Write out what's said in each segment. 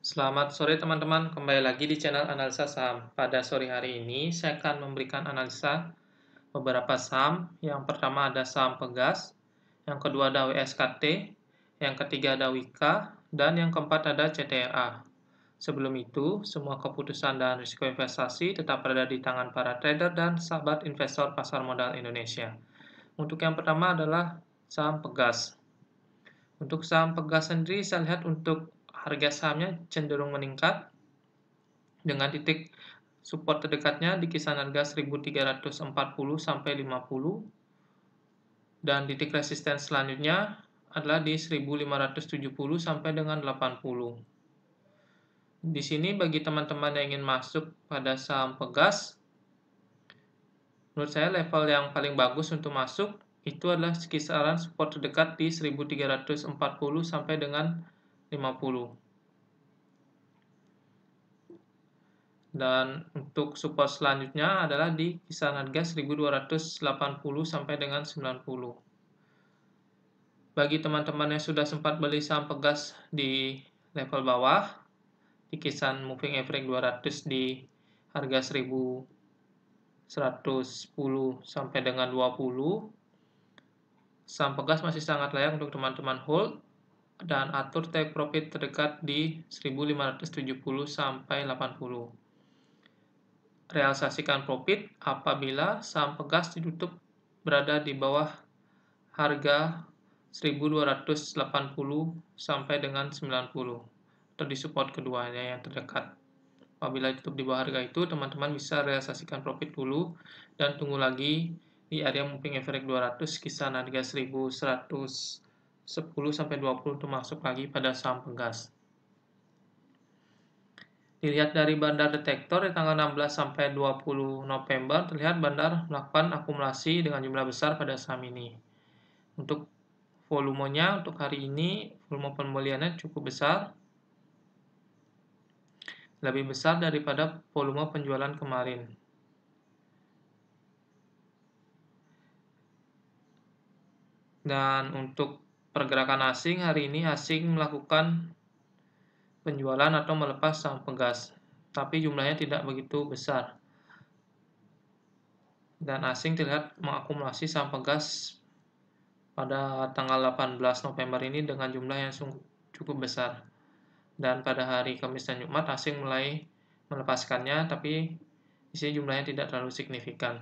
Selamat sore teman-teman, kembali lagi di channel Analisa Saham. Pada sore hari ini, saya akan memberikan analisa beberapa saham. Yang pertama ada saham Pegas, yang kedua ada WSKT, yang ketiga ada Wika, dan yang keempat ada CTRA. Sebelum itu, semua keputusan dan risiko investasi tetap berada di tangan para trader dan sahabat investor pasar modal Indonesia. Untuk yang pertama adalah saham Pegas. Untuk saham Pegas sendiri, saya lihat untuk harga sahamnya cenderung meningkat dengan titik support terdekatnya di kisaran harga 1340 sampai 50 dan titik resisten selanjutnya adalah di 1570 sampai dengan 80. Di sini bagi teman-teman yang ingin masuk pada saham Pegas, menurut saya level yang paling bagus untuk masuk itu adalah kisaran support terdekat di 1340 sampai dengan 50. Dan untuk support selanjutnya adalah di kisaran harga 1280 sampai dengan 90. Bagi teman-teman yang sudah sempat beli saham Pegas di level bawah, di kisaran moving average 200 di harga 1110 sampai dengan 20, saham Pegas masih sangat layak untuk teman-teman hold dan atur take profit terdekat di 1570 sampai 80. Realisasikan profit apabila saham Pegas ditutup berada di bawah harga 1280 sampai dengan 90 atau di support keduanya yang terdekat. Apabila ditutup di bawah harga itu, teman-teman bisa realisasikan profit dulu dan tunggu lagi di area moving average 200 kisaran harga 1110 sampai 20 untuk masuk lagi pada saham Pegas. Dilihat dari bandar detektor di tanggal 16 sampai 20 November, terlihat bandar melakukan akumulasi dengan jumlah besar pada saham ini. Untuk volumenya untuk hari ini, volume pembeliannya cukup besar, lebih besar daripada volume penjualan kemarin. Dan untuk pergerakan asing, hari ini asing melakukan penjualan atau melepas saham Pegas, tapi jumlahnya tidak begitu besar. Dan asing terlihat mengakumulasi saham Pegas pada tanggal 18 November ini dengan jumlah yang cukup besar. Dan pada hari Kamis dan Jumat asing mulai melepaskannya, tapi di sini jumlahnya tidak terlalu signifikan.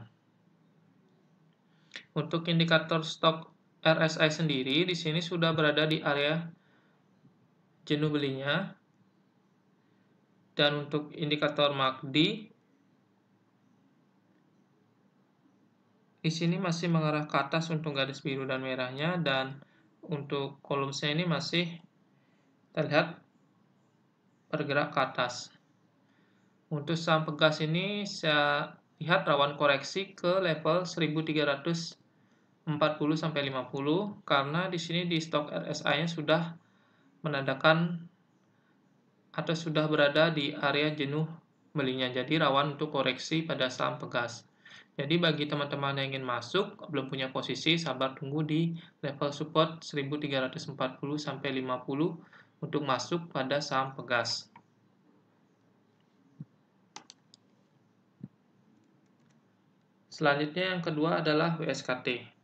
Untuk indikator stok RSI sendiri di sini sudah berada di area jenuh belinya. Dan untuk indikator MACD di sini masih mengarah ke atas untuk garis biru dan merahnya, dan untuk kolomnya ini masih terlihat bergerak ke atas. Untuk saham Pegas ini saya lihat rawan koreksi ke level 1340 sampai 50 karena di sini di stok RSI-nya sudah menandakan atau sudah berada di area jenuh belinya, jadi rawan untuk koreksi pada saham Pegas. Jadi bagi teman-teman yang ingin masuk belum punya posisi, sabar tunggu di level support 1340 sampai 50 untuk masuk pada saham Pegas. Selanjutnya yang kedua adalah WSKT.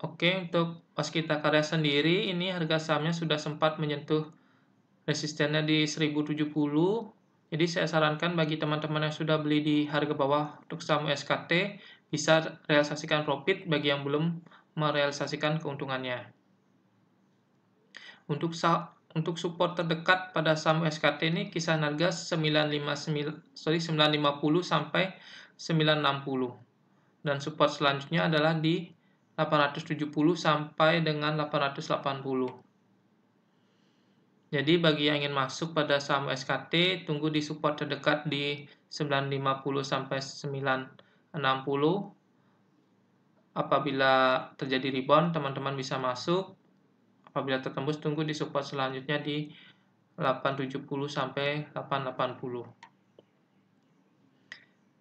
Oke, untuk Waskita Karya sendiri ini harga sahamnya sudah sempat menyentuh resistennya di 1070. Jadi saya sarankan bagi teman-teman yang sudah beli di harga bawah untuk saham WSKT bisa realisasikan profit bagi yang belum merealisasikan keuntungannya. Untuk support terdekat pada saham SKT ini kisaran harga 950 sampai 960. Dan support selanjutnya adalah di 870 sampai dengan 880. Jadi bagi yang ingin masuk pada saham SKT, tunggu di support terdekat di 950 sampai 960. Apabila terjadi rebound, teman-teman bisa masuk. Apabila tertembus, tunggu di support selanjutnya di 870 sampai 880.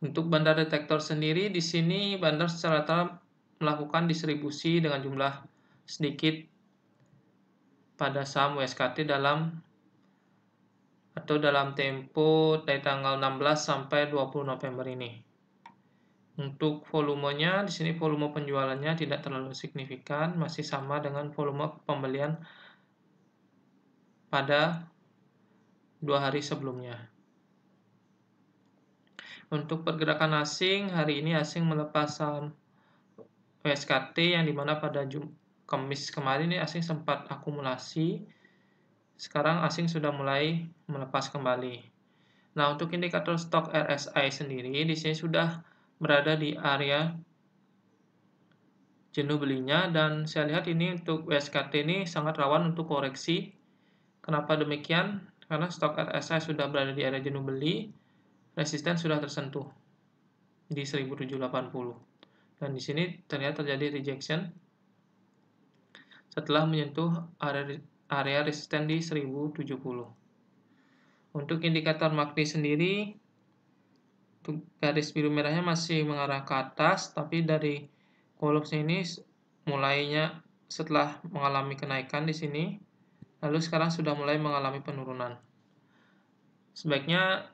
Untuk bandar detektor sendiri, di sini bandar secara rata melakukan distribusi dengan jumlah sedikit pada saham WSKT dalam tempo dari tanggal 16 sampai 20 November ini. Untuk volumenya, di sini volume penjualannya tidak terlalu signifikan, masih sama dengan volume pembelian pada 2 hari sebelumnya. Untuk pergerakan asing, hari ini asing melepas saham WSKT yang dimana pada Kamis kemarin ini asing sempat akumulasi. Sekarang asing sudah mulai melepas kembali. Nah, untuk indikator stok RSI sendiri di sini sudah berada di area jenuh belinya, dan saya lihat ini untuk WSKT ini sangat rawan untuk koreksi. Kenapa demikian? Karena stok RSI sudah berada di area jenuh beli, resisten sudah tersentuh di 1780. Dan di sini terlihat terjadi rejection setelah menyentuh area resisten di 1070. Untuk indikator MACD sendiri, garis biru merahnya masih mengarah ke atas, tapi dari kolomnya ini mulainya setelah mengalami kenaikan di sini, lalu sekarang sudah mulai mengalami penurunan. Sebaiknya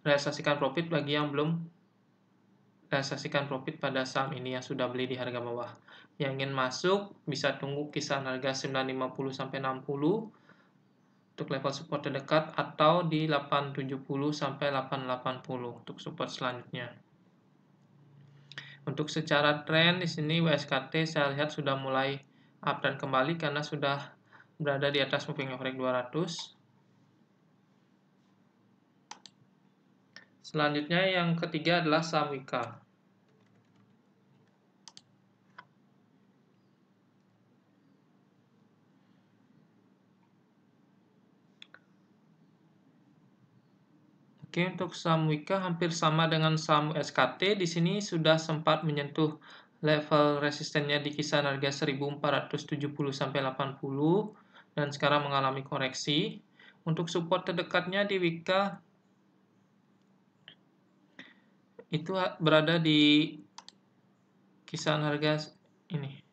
realisasikan profit bagi yang belum realisasikan profit pada saham ini yang sudah beli di harga bawah. Yang ingin masuk bisa tunggu kisaran harga 950 sampai 60 untuk level support terdekat, atau di 870 sampai 880 untuk support selanjutnya. Untuk secara tren di sini WSKT saya lihat sudah mulai uptrend kembali karena sudah berada di atas moving average 200. Selanjutnya yang ketiga adalah saham Wika. Oke, untuk saham Wika hampir sama dengan saham SKT. Di sini sudah sempat menyentuh level resistennya di kisaran harga 1470 sampai 80 dan sekarang mengalami koreksi. Untuk support terdekatnya di Wika itu berada di kisaran harga ini.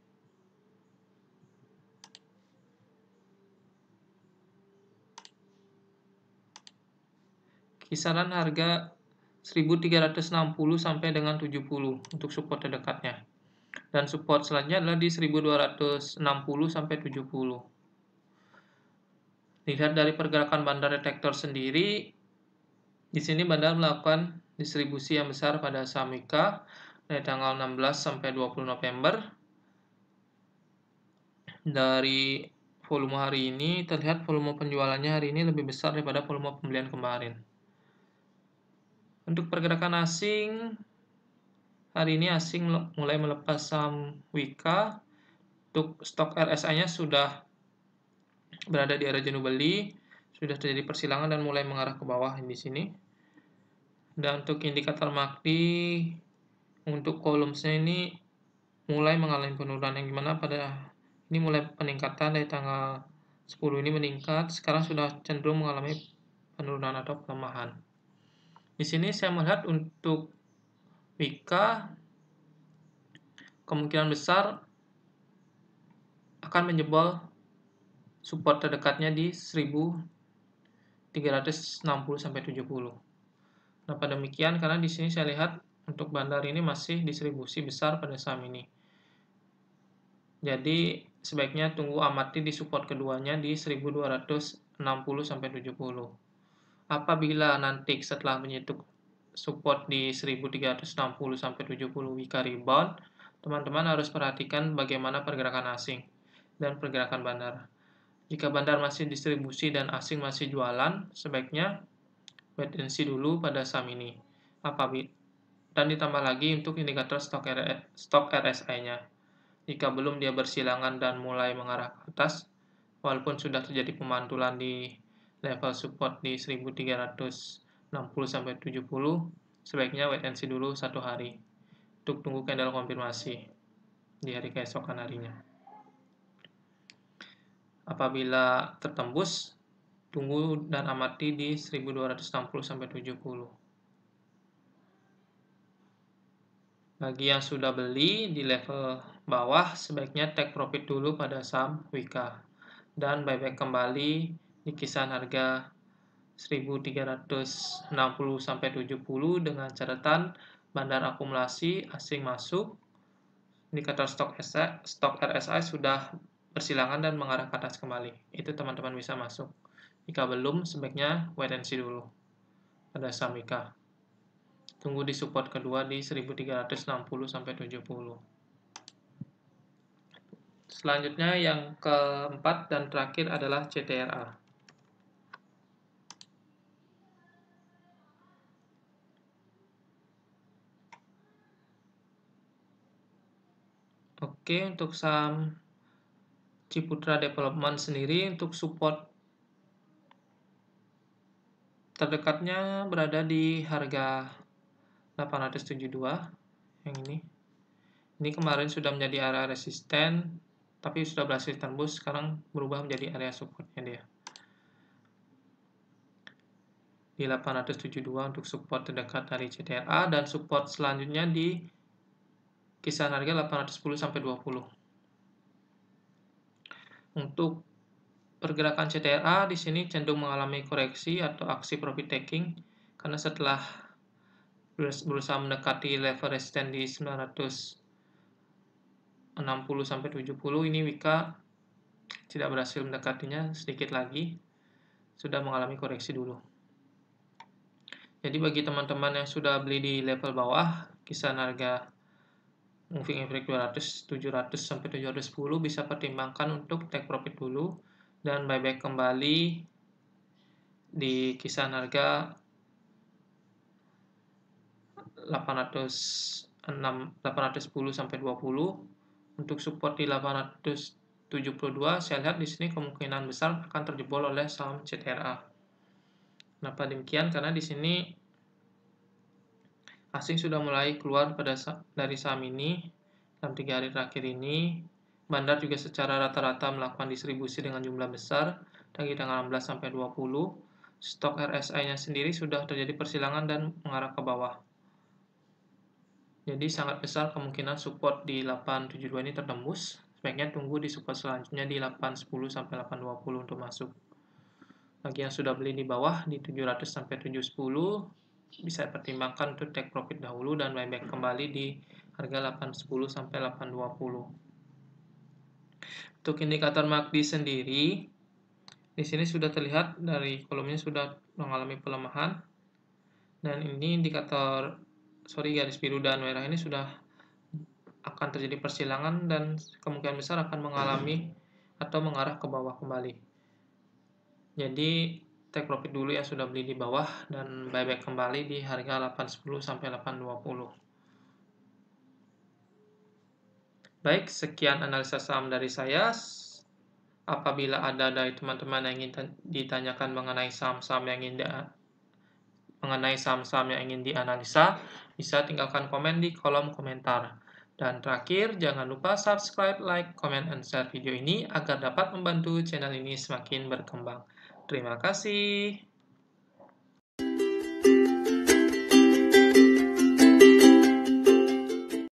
Kisaran harga 1360 sampai dengan 70 untuk support terdekatnya. Dan support selanjutnya adalah di 1260 sampai 70. Dilihat dari pergerakan bandar detektor sendiri, di sini bandar melakukan distribusi yang besar pada saham Wika dari tanggal 16 sampai 20 November. Dari volume hari ini terlihat volume penjualannya hari ini lebih besar daripada volume pembelian kemarin. Untuk pergerakan asing, hari ini asing mulai melepas saham Wika. Untuk stok RSI-nya sudah berada di area jenuh beli, sudah terjadi persilangan dan mulai mengarah ke bawah di sini. Dan untuk indikator MACD, untuk kolomnya ini mulai mengalami penurunan, yang dimana pada ini mulai peningkatan dari tanggal 10 ini meningkat, sekarang sudah cenderung mengalami penurunan atau pelemahan. Di sini saya melihat untuk Wika kemungkinan besar akan menjebol support terdekatnya di 1360 sampai 70. Kenapa demikian? Karena di sini saya lihat untuk bandar ini masih distribusi besar pada saham ini. Jadi sebaiknya tunggu amati di support keduanya di 1260 sampai 70. Apabila nanti setelah menyentuh support di 1360 sampai 70 Wika rebound, teman-teman harus perhatikan bagaimana pergerakan asing dan pergerakan bandar. Jika bandar masih distribusi dan asing masih jualan, sebaiknya wait and see dulu pada saham ini. Dan ditambah lagi untuk indikator stok RSI-nya. Jika belum dia bersilangan dan mulai mengarah ke atas, walaupun sudah terjadi pemantulan di level support di 1360 sampai 70, sebaiknya wait and see dulu satu hari untuk tunggu candle konfirmasi di hari keesokan harinya. Apabila tertembus, tunggu dan amati di 1260 sampai 70. Bagi yang sudah beli di level bawah, sebaiknya take profit dulu pada saham Wika dan buyback kembali di kisaran harga 1360-70 dengan catatan bandar akumulasi asing masuk, indikator stok RSI sudah bersilangan dan mengarah ke atas kembali. Itu teman-teman bisa masuk. Jika belum, sebaiknya wait and see dulu pada saham Wika. Tunggu di support kedua di 1360-70. Selanjutnya yang keempat dan terakhir adalah CTRA. Oke, untuk saham Ciputra Development sendiri, untuk support terdekatnya berada di harga 872 yang ini. Ini kemarin sudah menjadi area resisten, tapi sudah berhasil tembus, sekarang berubah menjadi area supportnya dia. Di 872 untuk support terdekat dari CTRA, dan support selanjutnya di kisaran harga 810-20. Untuk pergerakan CTRA di sini cenderung mengalami koreksi atau aksi profit taking karena setelah berusaha mendekati level resisten di 960-70, ini Wika tidak berhasil mendekatinya, sedikit lagi sudah mengalami koreksi dulu. Jadi bagi teman-teman yang sudah beli di level bawah, kisaran harga moving average 200, 700 sampai 710 bisa pertimbangkan untuk take profit dulu dan buyback kembali di kisaran harga 810 sampai 20. Untuk support di 872, saya lihat di sini kemungkinan besar akan terjebol oleh saham CTRA. Kenapa demikian? Karena di sini asing sudah mulai keluar dari saham ini dalam 3 hari terakhir ini. Bandar juga secara rata-rata melakukan distribusi dengan jumlah besar dari tanggal 16 sampai 20. Stok RSI-nya sendiri sudah terjadi persilangan dan mengarah ke bawah. Jadi sangat besar kemungkinan support di 872 ini tertembus. Sebaiknya tunggu di support selanjutnya di 810 sampai 820 untuk masuk. Bagi yang sudah beli di bawah di 700 sampai 710, bisa pertimbangkan untuk take profit dahulu dan buyback kembali di harga 810 sampai 820. Untuk indikator MACD sendiri, di sini sudah terlihat dari kolomnya sudah mengalami pelemahan, dan ini indikator garis biru dan merah ini sudah akan terjadi persilangan dan kemungkinan besar akan mengalami atau mengarah ke bawah kembali. Jadi take profit dulu yang sudah beli di bawah dan buyback kembali di harga 810 sampai 820. Baik, sekian analisa saham dari saya. Apabila ada dari teman-teman yang ingin ditanyakan mengenai saham-saham yang ingin dianalisa, bisa tinggalkan komen di kolom komentar. Dan terakhir, jangan lupa subscribe, like, comment, and share video ini agar dapat membantu channel ini semakin berkembang. Terima kasih.